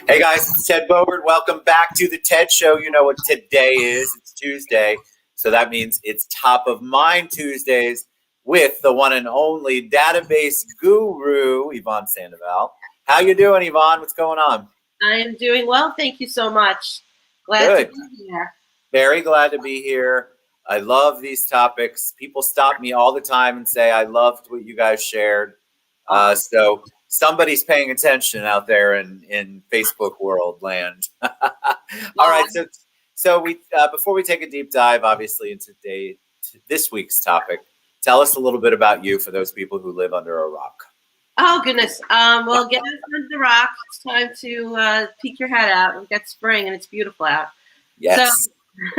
Hey guys, it's Ted Bogert. Welcome back to the TED Show. You know what today is. It's Tuesday. So that means it's Top of Mind Tuesdays with the one and only database guru, Yvonne Sandoval. How you doing, Yvonne? What's going on? I am doing well. Thank you so much. Glad Good. to be here. Very glad to be here. I love these topics. People stop me all the time and say, I loved what you guys shared. So somebody's paying attention out there in Facebook world land. All right. So we before we take a deep dive, obviously, into this week's topic, tell us a little bit about you for those people who live under a rock. Oh, goodness. Well, get under the rock. It's time to peek your head out. We've got spring and it's beautiful out. Yes. So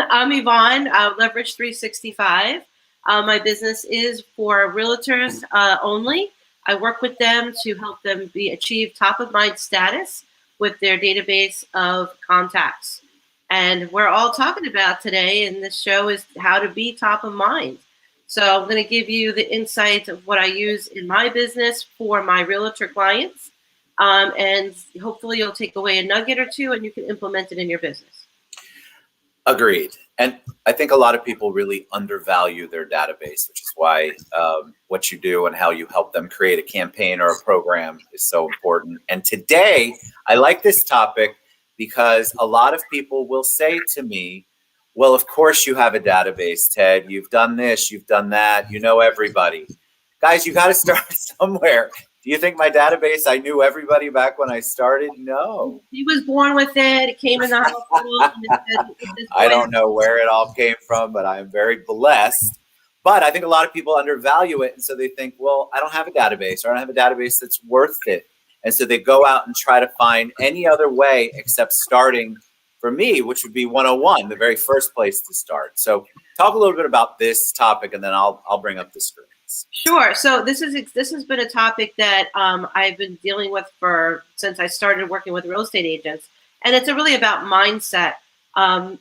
I'm Yvonne, Leverage 365. My business is for realtors only. I work with them to help them achieve top of mind status with their database of contacts. And we're all talking about today in this show is how to be top of mind. So I'm going to give you the insight of what I use in my business for my realtor clients. And hopefully you'll take away a nugget or two and you can implement it in your business. Agreed. And I think a lot of people really undervalue their database, which is why what you do and how you help them create a campaign or a program is so important. And today, I like this topic because a lot of people will say to me, well, of course you have a database, Ted. You've done this, you've done that. You know everybody. Guys, you got to start somewhere. Do you think my database, I knew everybody back when I started? No. He was born with it. It came in the hospital. I don't know where it all came from, but I am very blessed. But I think a lot of people undervalue it. And so they think, well, I don't have a database, or I don't have a database that's worth it. And so they go out and try to find any other way except starting, for me, which would be 101, the very first place to start. So talk a little bit about this topic, and then I'll bring up the screen. Sure. So this has been a topic that I've been dealing with since I started working with real estate agents, and it's really about mindset.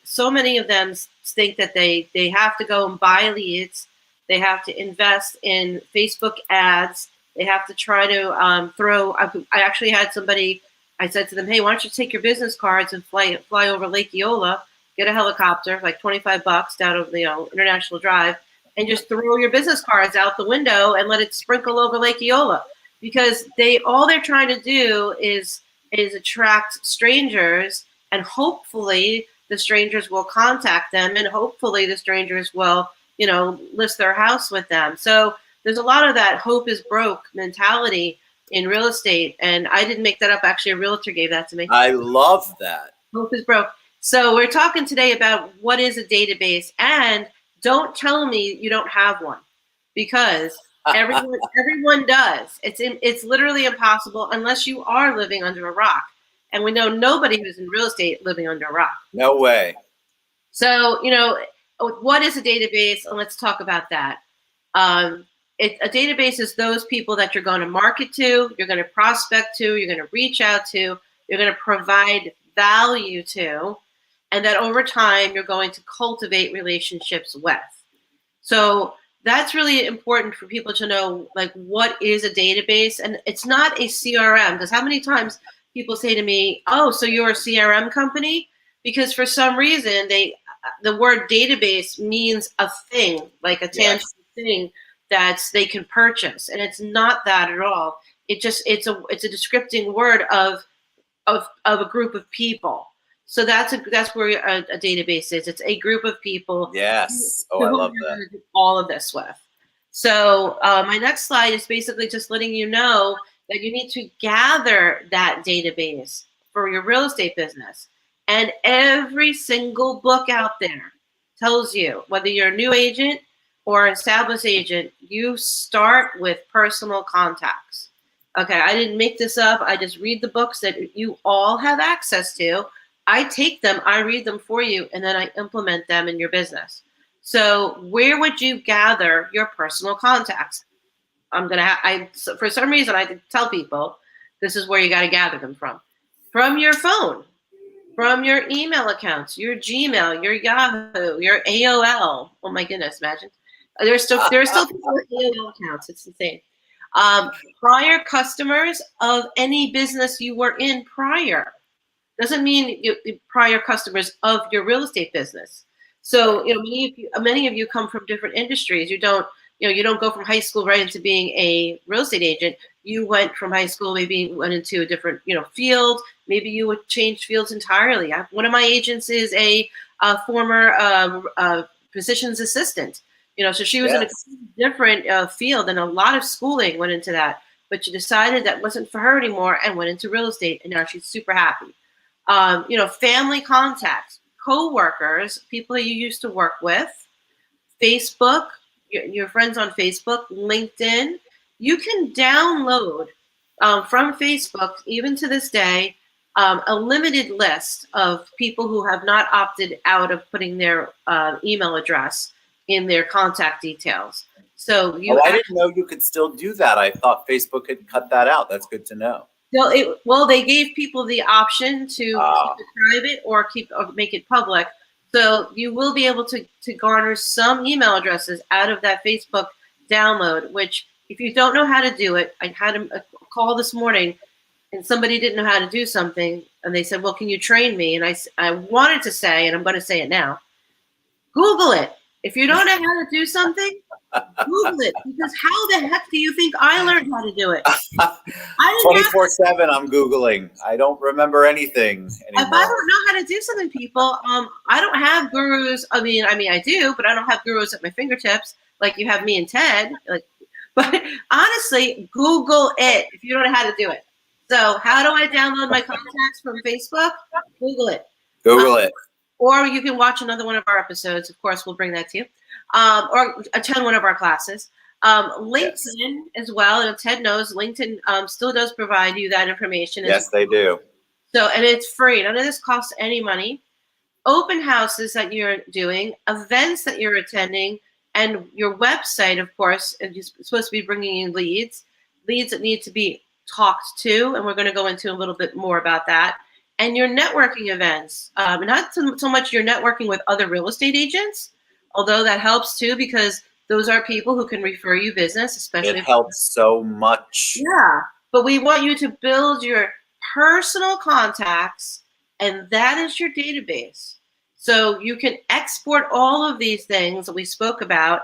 So many of them think that they have to go and buy leads, they have to invest in Facebook ads, they have to try to throw. I actually had somebody. I said to them, "Hey, why don't you take your business cards and fly over Lake Eola, get a helicopter, like $25 down over International Drive." And just throw your business cards out the window and let it sprinkle over Lake Eola, because all they're trying to do is attract strangers, and hopefully the strangers will contact them, and hopefully the strangers will list their house with them. So there's a lot of that hope is broke mentality in real estate, and I didn't make that up. Actually, a realtor gave that to me. I love that. Hope is broke. So we're talking today about what is a database, and don't tell me you don't have one, because everyone does. It's literally impossible unless you are living under a rock. And we know nobody who's in real estate living under a rock. No way. So, what is a database? And let's talk about that. A database is those people that you're going to market to, you're going to prospect to, you're going to reach out to, you're going to provide value to, and that over time you're going to cultivate relationships with. So that's really important for people to know, like, what is a database? And it's not a CRM, because how many times people say to me, oh, so you're a CRM company? Because for some reason the word database means a thing, like a tangible thing that they can purchase. And it's not that at all. It's a descripting word of a group of people. So that's where a database is. It's a group of people. Yes. Oh, I love that. Do all of this with. So my next slide is basically just letting you know that you need to gather that database for your real estate business. And every single book out there tells you, whether you're a new agent or an established agent, you start with personal contacts. Okay, I didn't make this up. I just read the books that you all have access to. I take them, I read them for you, and then I implement them in your business. So where would you gather your personal contacts? For some reason, I tell people this is where you got to gather them from. From your phone, from your email accounts, your Gmail, your Yahoo, your AOL. Oh my goodness, imagine. There are still people with AOL accounts. It's insane. Prior customers of any business you were in prior. doesn't mean prior customers of your real estate business. So, many of you come from different industries. You don't go from high school right into being a real estate agent. You went from high school, maybe went into a different, field. Maybe you would change fields entirely. One of my agents is a former physician's assistant. So she was in a Yes. different field, and a lot of schooling went into that. But she decided that wasn't for her anymore and went into real estate, and now she's super happy. Family contacts, co-workers, people that you used to work with, Facebook, your friends on Facebook, LinkedIn. You can download from Facebook, even to this day, a limited list of people who have not opted out of putting their email address in their contact details. So I didn't know you could still do that. I thought Facebook had cut that out. That's good to know. Well, they gave people the option to keep it private or make it public. So you will be able to garner some email addresses out of that Facebook download, which if you don't know how to do it, I had a call this morning and somebody didn't know how to do something. And they said, well, can you train me? And I wanted to say, and I'm going to say it now, Google it. If you don't know how to do something, Google it, because how the heck do you think I learned how to do it? 24/7 I'm Googling. I don't remember anything anymore. If I don't know how to do something, people, I don't have gurus. I mean, I do, but I don't have gurus at my fingertips like you have me and Ted. But honestly, Google it if you don't know how to do it. So how do I download my contacts from Facebook? Google it. Google it. Or you can watch another one of our episodes. Of course, we'll bring that to you. Or attend one of our classes. LinkedIn as well. And Ted knows LinkedIn still does provide you that information. Yes, they do. So, and it's free. None of this costs any money. Open houses that you're doing, events that you're attending, and your website, of course, is supposed to be bringing you leads that need to be talked to. And we're going to go into a little bit more about that. And your networking events, not so much your networking with other real estate agents, although that helps too, because those are people who can refer you business, especially. It helps so much. Yeah, but we want you to build your personal contacts, and that is your database. So you can export all of these things that we spoke about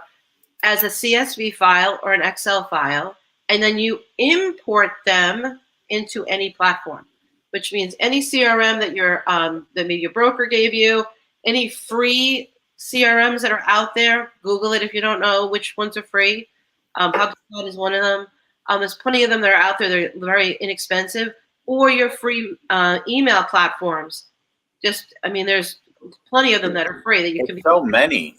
as a CSV file or an Excel file, and then you import them into any platform, which means any CRM that maybe your broker gave you, any free CRMs that are out there. Google it if you don't know which ones are free. HubSpot is one of them. There's plenty of them that are out there. They're very inexpensive. Or your free email platforms. There's plenty of them that are free that you can be. So many.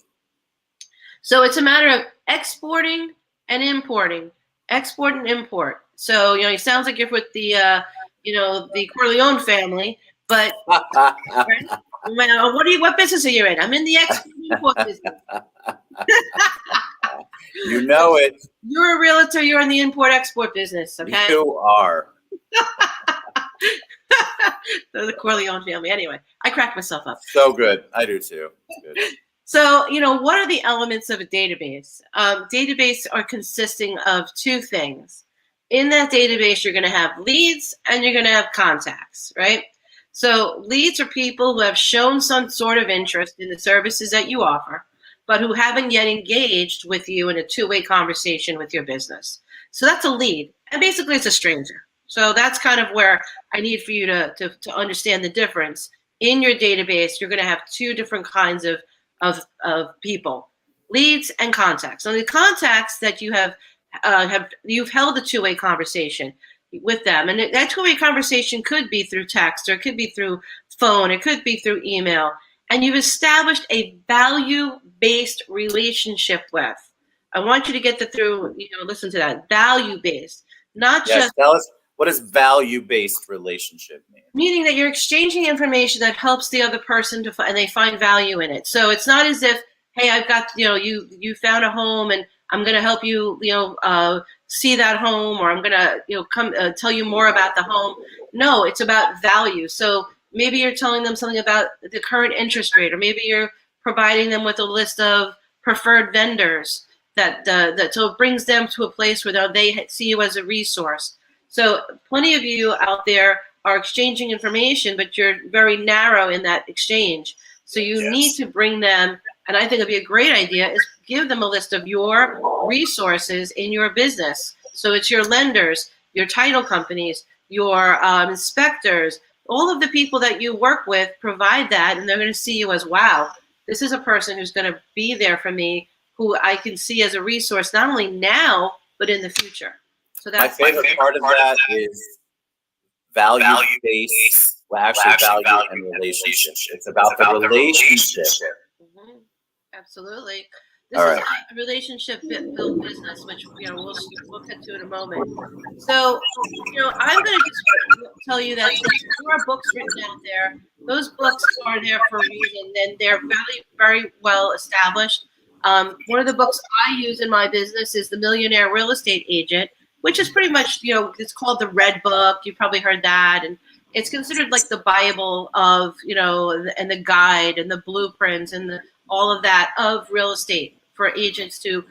So it's a matter of exporting and importing. Export and import. So it sounds like you're with the the Corleone family, but right? What business are you in? I'm in the export import business. You know it. You're a realtor. You're in the import export business. Okay. You are. The Corleone family. Anyway, I cracked myself up. So good. I do too. Good. So, what are the elements of a database? Database are consisting of two things. In that database, you're going to have leads and you're going to have contacts, right? So leads are people who have shown some sort of interest in the services that you offer, but who haven't yet engaged with you in a two-way conversation with your business. So that's a lead. And basically, it's a stranger. So that's kind of where I need for you to understand the difference. In your database, you're going to have two different kinds of people, leads and contacts. So the contacts that you you've held a two-way conversation with them, and that two-way conversation could be through text, or it could be through phone, it could be through email, and you've established a value-based relationship with. I want you to get listen to that, value-based, not just. Tell us, what does value-based relationship mean? Meaning that you're exchanging information that helps the other person and they find value in it. So it's not as if, hey, I've got, you found a home and I'm going to help you, see that home, or I'm going to, come tell you more about the home. No, it's about value. So maybe you're telling them something about the current interest rate, or maybe you're providing them with a list of preferred vendors so it brings them to a place where they see you as a resource. So plenty of you out there are exchanging information, but you're very narrow in that exchange. So you need to bring them, and I think it'd be a great idea, is give them a list of your resources in your business. So it's your lenders, your title companies, your inspectors, all of the people that you work with, provide that, and they're going to see you as, wow, this is a person who's going to be there for me, who I can see as a resource, not only now, but in the future. So that's my favorite part of that is value-based, well, actually value and relationship. It's about the relationship. Mm-hmm. Absolutely. All This is right. a relationship built business, which we'll get to in a moment. So, I'm going to just tell you that there are books written out there. Those books are there for a reason, and they're very, very well established. One of the books I use in my business is The Millionaire Real Estate Agent, which is pretty much, it's called the Red Book. You probably heard that, and it's considered like the Bible of, and the guide and the blueprints and all of that of real estate for agents to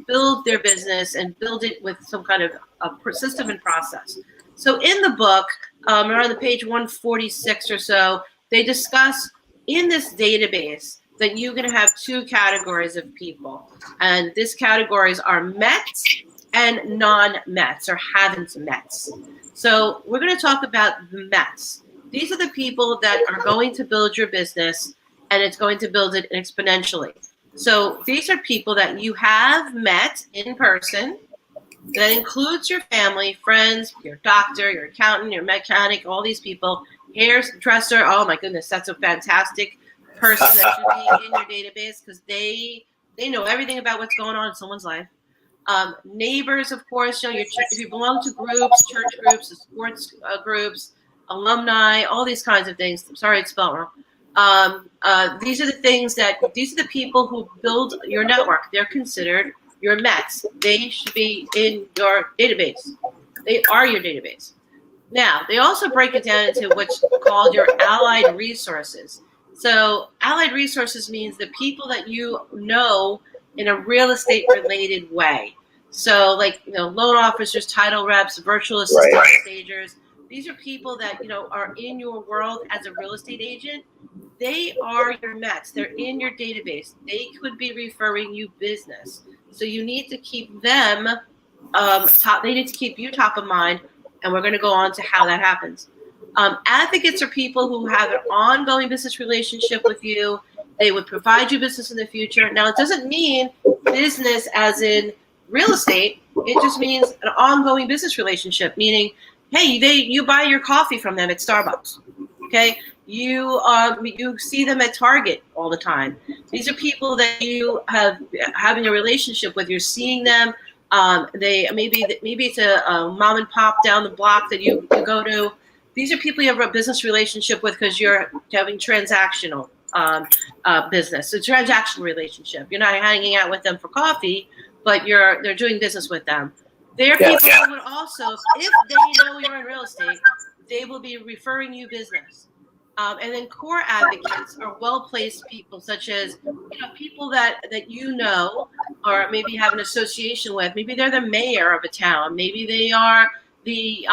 build their business and build it with some kind of a system and process. So in the book, around the page 146 or so, they discuss in this database that you're going to have two categories of people. And these categories are Mets and non-Mets, or haven't Mets. So we're going to talk about the Mets. These are the people that are going to build your business, and it's going to build it exponentially. So these are people that you have met in person. That includes your family, friends, your doctor, your accountant, your mechanic, all these people, hairdresser. Oh my goodness, that's a fantastic person that should be in your database, because they know everything about what's going on in someone's life. Neighbors, of course, if you belong to groups, church groups, sports groups, alumni, all these kinds of things. I'm sorry, it's spelled wrong. These are the people who build your network. They're considered your Mets. They should be in your database. They are your database. Now, they also break it down into what's called your allied resources. So allied resources means the people that you know in a real estate related way. So like, loan officers, title reps, virtual assistant stagers. These are people that, are in your world as a real estate agent. They are your Mets. They're in your database. They could be referring you business. So you need to keep them top. They need to keep you top of mind. And we're going to go on to how that happens. Advocates are people who have an ongoing business relationship with you. They would provide you business in the future. Now, it doesn't mean business as in real estate. It just means an ongoing business relationship, meaning, hey, you buy your coffee from them at Starbucks. Okay, you see them at Target all the time. These are people that you have having a relationship with. You're seeing them. They maybe it's a mom and pop down the block that you go to. These are people you have a business relationship with because you're having transactional business. It's a transactional relationship. You're not hanging out with them for coffee, but they're doing business with them. They're people who would also, if they know you're in real estate, they will be referring you business. And then core advocates are well-placed people, such as people that or maybe have an association with. Maybe they're the mayor of a town. Maybe they are they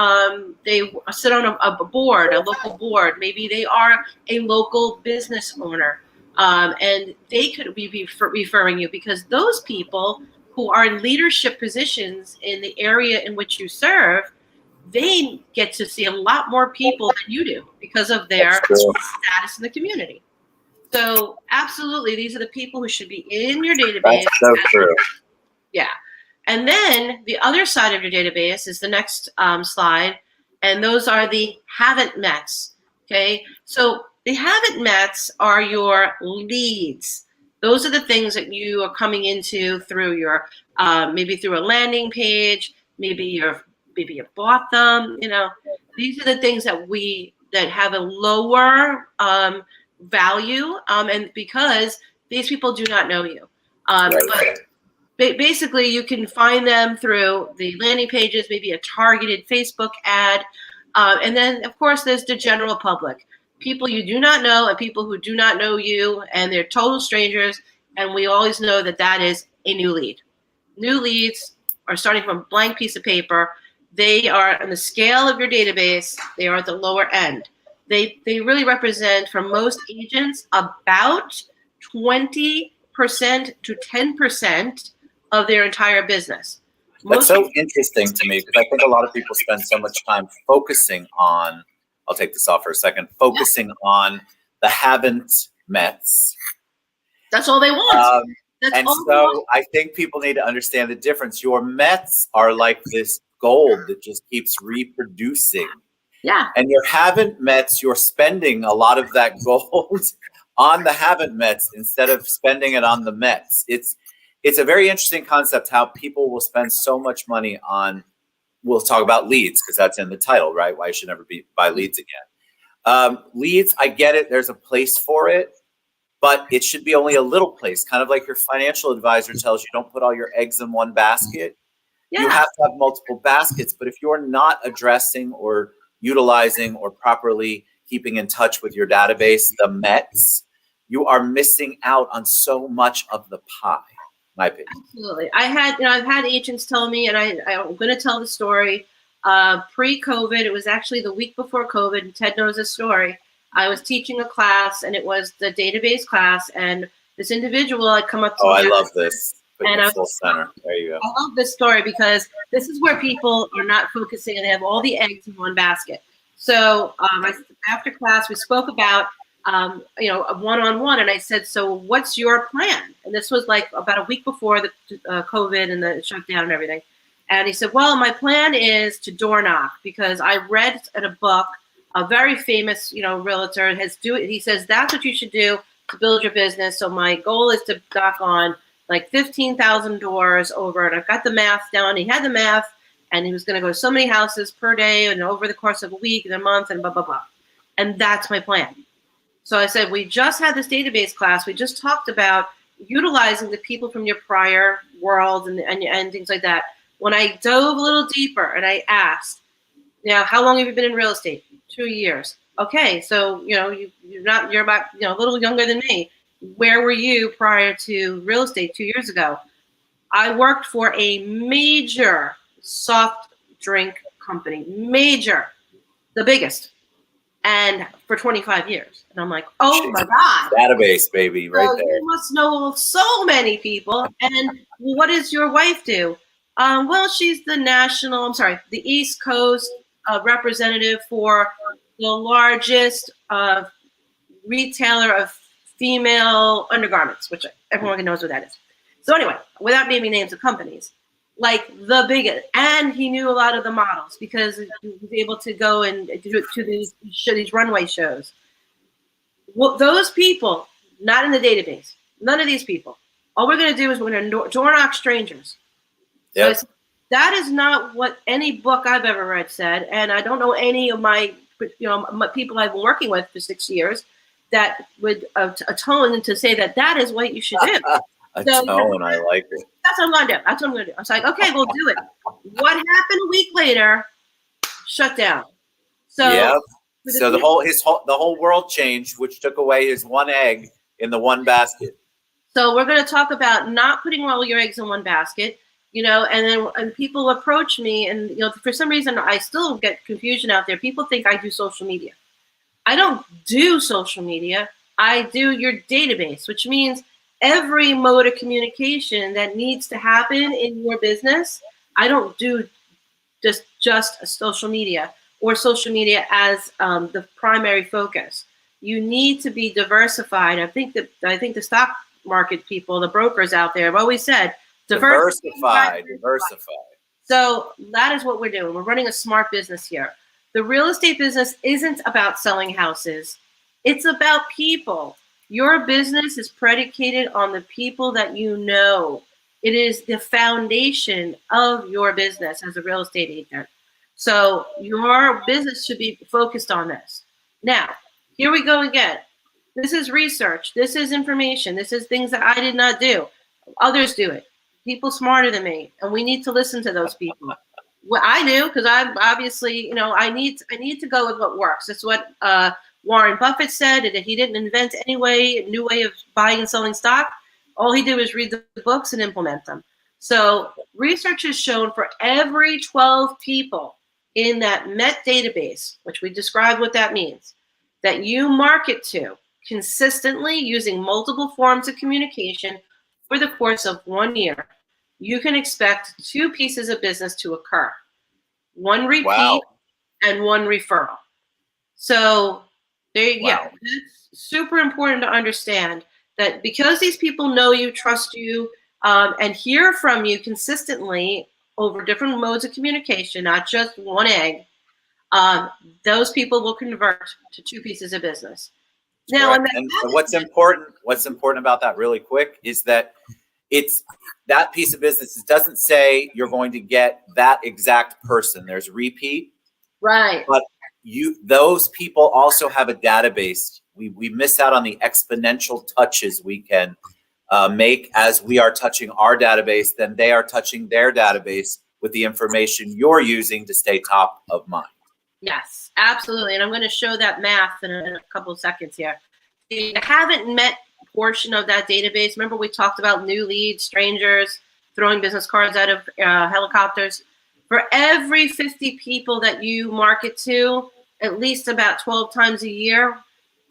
sit on a board, a local board. Maybe they are a local business owner, and they could be referring you, because those people who are in leadership positions in the area in which you serve, they get to see a lot more people than you do because of their status in the community. So absolutely, these are the people who should be in your database. That's so true. Yeah. And then the other side of your database is the next slide. And those are the haven't mets. Okay. So the haven't mets are your leads. Those are the things that you are coming into through your, maybe through a landing page, maybe you bought them, these are the things that have a lower value. And because these people do not know you. But basically, you can find them through the landing pages, maybe a targeted Facebook ad. And then, of course, there's the general public. People you do not know and people who do not know you, and they're total strangers. And we always know that is a new lead. New leads are starting from a blank piece of paper. They are on the scale of your database. They are at the lower end. They really represent, for most agents, about 20% to 10% of their entire business. That's Most so interesting to me because I think a lot of people spend so much time focusing on, I'll take this off for a second, focusing on the haven't mets. That's all they want. That's And all they want. so I think people need to understand the difference. Your mets are like this gold that just keeps reproducing. Yeah. And your haven't mets, you're spending a lot of that gold on the haven't mets instead of spending it on the mets. It's a very interesting concept how people will spend so much money on, we'll talk about leads because that's in the title, right? Why you should never buy leads again. Leads, I get it. There's a place for it, but it should be only a little place, kind of like your financial advisor tells you, don't put all your eggs in one basket. Yeah. You have to have multiple baskets, but if you're not addressing or utilizing or properly keeping in touch with your database, the Mets, you are missing out on so much of the pie, my opinion. Absolutely. I've had agents tell me, and I'm going to tell the story. Pre-COVID, it was actually the week before COVID, and Ted knows this story. I was teaching a class, and it was the database class, and this individual had come up to me. Oh, I love this. And I full center. There you go. I love this story because this is where people are not focusing and they have all the eggs in one basket. So after class, we spoke about, a one-on-one, and I said, so what's your plan? And this was like about a week before the COVID and the shutdown and everything. And he said, well, my plan is to door knock because I read in a book, a very famous, realtor he says, that's what you should do to build your business. So my goal is to knock on like 15,000 doors over, and I've got the math down. He had the math, and he was going to go to so many houses per day and over the course of a week and a month and blah, blah, blah. And that's my plan. So I said, we just had this database class. We just talked about utilizing the people from your prior world and things like that. When I dove a little deeper and I asked, now, how long have you been in real estate? 2 years. Okay, so, you're about, a little younger than me. Where were you prior to real estate 2 years ago? I worked for a major soft drink company, the biggest, and for 25 years. And I'm like, oh my God. Database, baby, right there. You must know so many people. And what does your wife do? Well, she's the East Coast representative for the largest retailer of female undergarments, which everyone knows what that is. So anyway, without naming names of companies, like the biggest, and he knew a lot of the models because he was able to go and to these runway shows. Well, those people, not in the database, none of these people. All we're going to do is we're going to door knock strangers. Yep. So that is not what any book I've ever read said, and I don't know any of my people I've been working with for 6 years that would atone to say that is what you should do. Atone, I like it. That's what I'm going to do. That's what I'm going to do. I was like, okay, we'll do it. What happened a week later? Shut down. So, yeah. So the whole world changed, which took away his one egg in the one basket. So we're going to talk about not putting all your eggs in one basket, and people approach me, and for some reason I still get confusion out there. People think I do social media. I don't do social media. I do your database, which means every mode of communication that needs to happen in your business. I don't do just social media or social media as the primary focus. You need to be diversified. I think the stock market people, the brokers out there, have always said diversify. So that is what we're doing. We're running a smart business here. The real estate business isn't about selling houses. It's about people. Your business is predicated on the people that you know. It is the foundation of your business as a real estate agent. So your business should be focused on this. Now, here we go again. This is research. This is information. This is things that I did not do. Others do it. People smarter than me, and we need to listen to those people. Well, I do because I'm obviously, I need to go with what works. That's what Warren Buffett said, that he didn't invent a new way of buying and selling stock. All he did was read the books and implement them. So research has shown for every 12 people in that Met database, which we described what that means, that you market to consistently using multiple forms of communication for the course of 1 year, you can expect 2 pieces of business to occur. One Wow. repeat and one referral. So Wow. that's super important to understand that because these people know you, trust you, and hear from you consistently over different modes of communication, not just one egg, um, those people will convert to 2 pieces of business. Now, Correct. And what's important about that really quick is that it's that piece of business. It doesn't say you're going to get that exact person. There's repeat, right. but those people also have a database. We miss out on the exponential touches we can make as we are touching our database, then they are touching their database with the information you're using to stay top of mind. Yes, absolutely. And I'm going to show that math in a couple of seconds here. The haven't met portion of that database, remember we talked about new leads, strangers, throwing business cards out of helicopters. For every 50 people that you market to, at least about 12 times a year,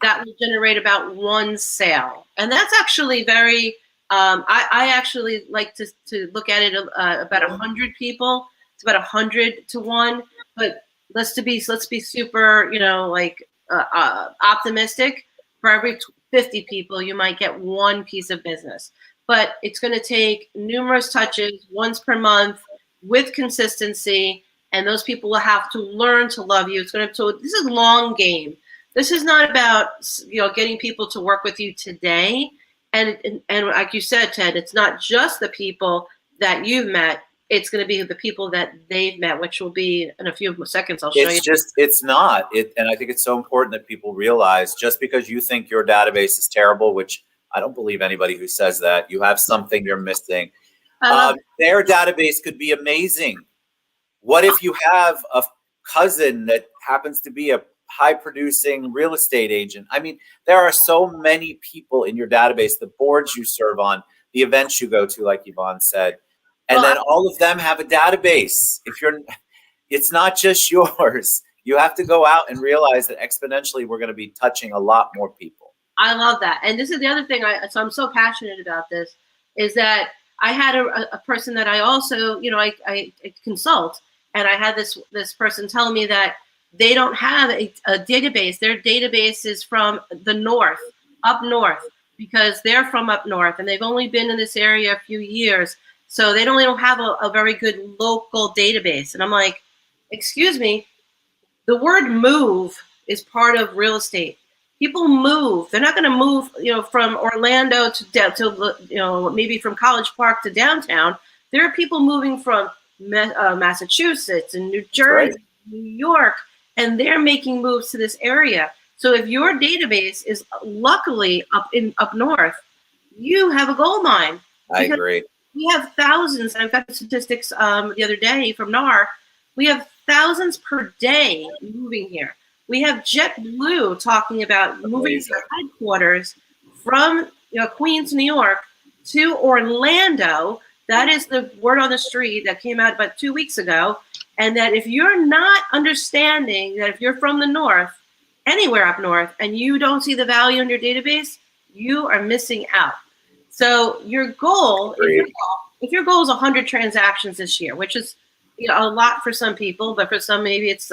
that will generate about 1 sale. And that's actually very, I actually like to look at it about 100 people. It's about 100 to 1. But let's be super, optimistic. For every 50 people, you might get 1 piece of business. But it's going to take numerous touches, once per month, with consistency, and those people will have to learn to love you. So this is a long game. This is not about getting people to work with you today. And like you said, Ted, it's not just the people that you've met. It's going to be the people that they've met, which will be in a few seconds. I'll show you. It's not. And I think it's so important that people realize just because you think your database is terrible, which I don't believe anybody who says that, you have something you're missing. Their database could be amazing. What if you have a cousin that happens to be a high producing real estate agent? I mean, there are so many people in your database, the boards you serve on, the events you go to, like Yvonne said. And then all of them have a database. It's not just yours. You have to go out and realize that exponentially we're going to be touching a lot more people. I love that. And this is the other thing. So I'm so passionate about this is that I had a person that I also, I consult, and I had this person tell me that they don't have a database. Their database is from the north, up north, because they're from up north and they've only been in this area a few years. So they don't have a very good local database. And I'm like, excuse me, the word move is part of real estate. People move. They're not going to move, from Orlando to maybe from College Park to downtown. There are people moving from Massachusetts and New Jersey, right, New York, and they're making moves to this area. So if your database is luckily up north, you have a gold mine. I agree. We have thousands, and I've got the statistics the other day from NAR. We have thousands per day moving here. We have JetBlue talking about moving their headquarters from Queens, New York, to Orlando. That is the word on the street that came out about 2 weeks ago. And that if you're not understanding that if you're from the north, anywhere up north, and you don't see the value in your database, you are missing out. So your goal, if your goal is 100 transactions this year, which is a lot for some people, but for some maybe it's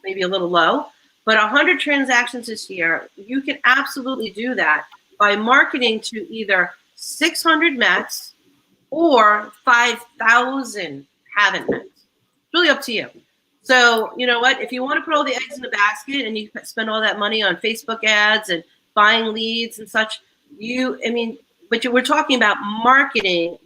maybe a little low. But 100 transactions this year, you can absolutely do that by marketing to either 600 Mets or 5,000 haven't Mets. It's really up to you. So you know what? If you want to put all the eggs in the basket and you spend all that money on Facebook ads and buying leads and such, but we're talking about marketing,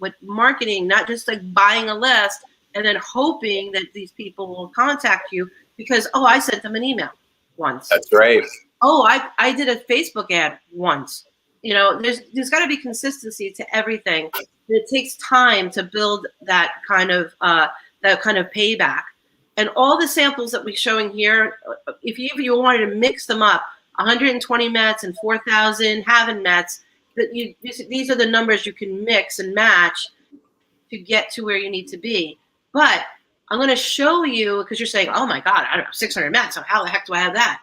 not just like buying a list and then hoping that these people will contact you because, I sent them an email once. That's right. I did a Facebook ad once. There's got to be consistency to everything. It takes time to build that kind of payback. And all the samples that we're showing here, if you wanted to mix them up, 120 Mets and 4,000 haven't Mets, these are the numbers you can mix and match to get to where you need to be. But I'm going to show you, because you're saying, oh my God, I don't know, 600 Mets. So how the heck do I have that?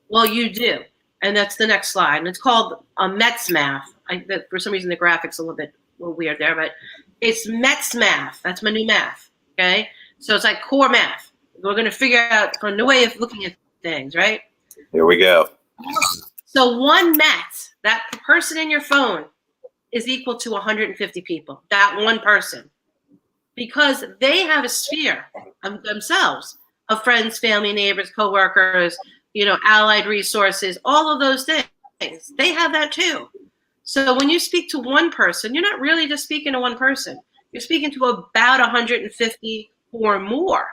Well, you do. And that's the next slide. And it's called Mets math. For some reason, the graphics a little weird there, but it's Mets math. That's my new math. Okay. So it's like core math. We're going to figure out a new way of looking at things, right? Here we go. So one Met, that person in your phone, is equal to 150 people. That one person. Because they have a sphere of themselves, of friends, family, neighbors, coworkers, allied resources, all of those things. They have that too. So when you speak to one person, you're not really just speaking to one person. You're speaking to about 150 or more.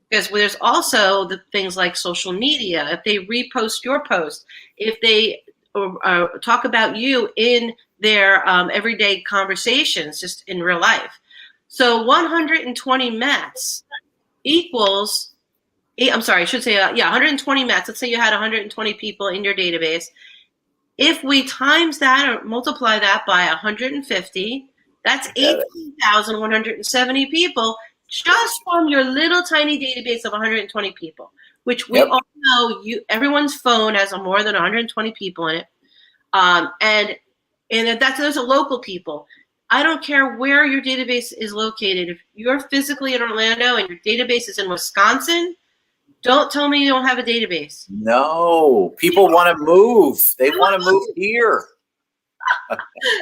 Because there's also the things like social media. If they repost your post, if they talk about you in their everyday conversations, just in real life. So 120 Mets equals, I'm sorry, I should say, 120 Mets. Let's say you had 120 people in your database. If we times that or multiply that by 150, that's 18,170 people just from your little tiny database of 120 people, which we all know everyone's phone has more than 120 people in it. And those are local people. I don't care where your database is located. If you're physically in Orlando and your database is in Wisconsin, don't tell me you don't have a database. No, people want to move. They want to move here.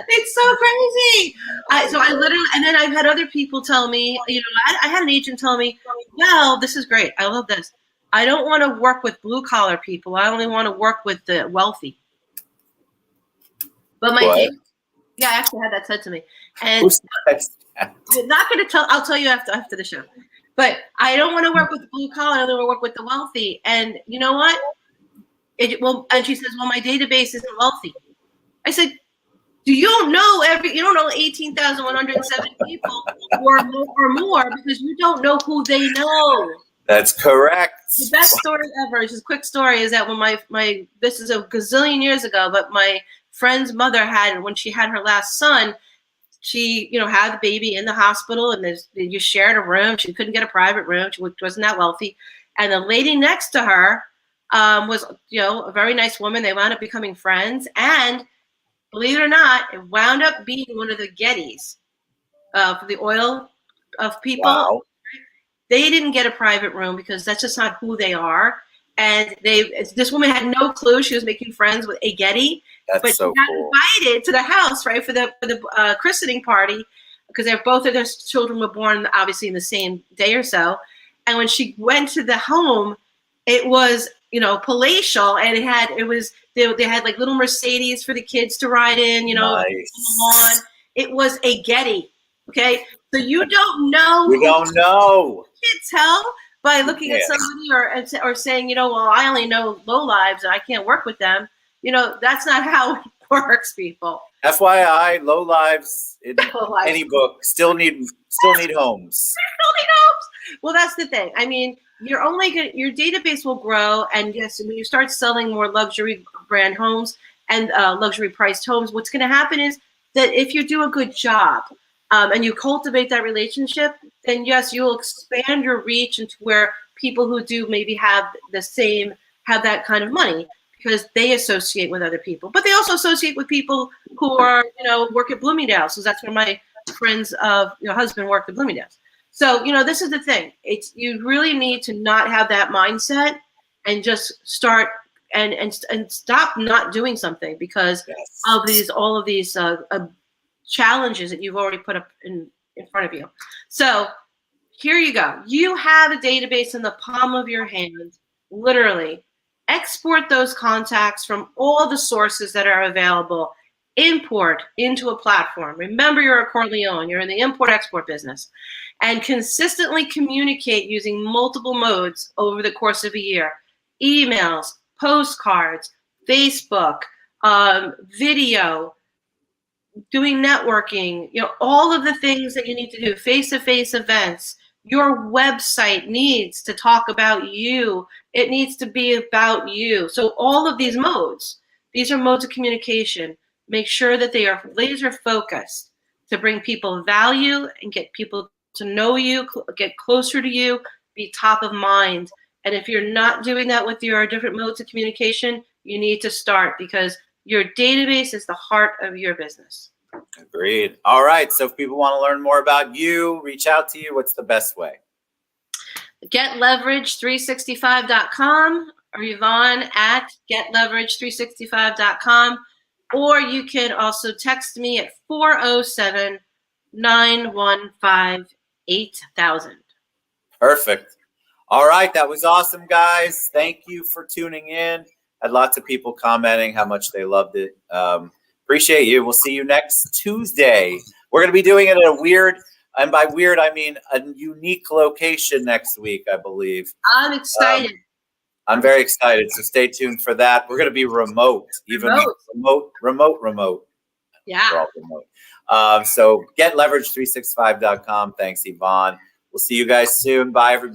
It's so crazy. I literally, and then I've had other people tell me, I had an agent tell me, well, this is great. I love this. I don't want to work with blue collar people. I only want to work with the wealthy. But I actually had that said to me. And I'm not going to tell, I'll tell you after the show. But I don't want to work with the blue collar. I want to work with the wealthy. And you know what? And she says, well, my database isn't wealthy. I said, you don't know 18,170 people or more because you don't know who they know. That's correct. The best story ever, just a quick story, is that when this is a gazillion years ago, but my friend's mother when she had her last son, she, had the baby in the hospital and you shared a room. She couldn't get a private room. She wasn't that wealthy. And the lady next to her was, a very nice woman. They wound up becoming friends. And believe it or not, it wound up being one of the Gettys for the oil of people. Wow. They didn't get a private room because that's just not who they are. And this woman had no clue she was making friends with a Getty. But so she got invited to the house, right, for the christening party, because both of their children were born obviously in the same day or so. And when she went to the home, it was palatial, and they had like little Mercedes for the kids to ride in, nice. lawn. It was a Getty. Okay, so you don't know. We don't know. You can't tell by looking at somebody or saying, well, I only know low lives and I can't work with them. That's not how it works, people. FYI, low lives in any book still need homes. Still need homes. Well, that's the thing. I mean, your database will grow, and yes, when you start selling more luxury brand homes and luxury priced homes, what's going to happen is that if you do a good job and you cultivate that relationship, then yes, you'll expand your reach into where people who do maybe have that kind of money, because they associate with other people, but they also associate with people who are, work at Bloomingdale's. So that's where my friend's husband worked at Bloomingdale's. So, this is the thing. You really need to not have that mindset and just start and stop not doing something because of all of these challenges that you've already put up in front of you. So here you go. You have a database in the palm of your hand, literally. Export those contacts from all the sources that are available. Import into a platform. Remember, you're a Corleone. You're in the import-export business. And consistently communicate using multiple modes over the course of a year. Emails, postcards, Facebook, video, doing networking, all of the things that you need to do, face-to-face events. Your website needs to talk about you. It needs to be about you. So all of these modes, these are modes of communication. Make sure that they are laser focused. to bring people value and get people to know you, get closer to you, be top of mind. And if you're not doing that with your different modes of communication, you need to start, because your database is the heart of your business. Agreed. All right. So if people want to learn more about you, reach out to you, what's the best way? GetLeverage365.com or Yvonne at GetLeverage365.com. Or you can also text me at 407-915-8000. Perfect. All right. That was awesome, guys. Thank you for tuning in. Had lots of people commenting how much they loved it. Appreciate you. We'll see you next Tuesday. We're going to be doing it at a weird, and by weird, I mean a unique location next week, I believe. I'm excited. I'm very excited. So stay tuned for that. We're going to be remote, even remote. Yeah. We're all remote. So getleverage365.com. Thanks, Yvonne. We'll see you guys soon. Bye, everybody.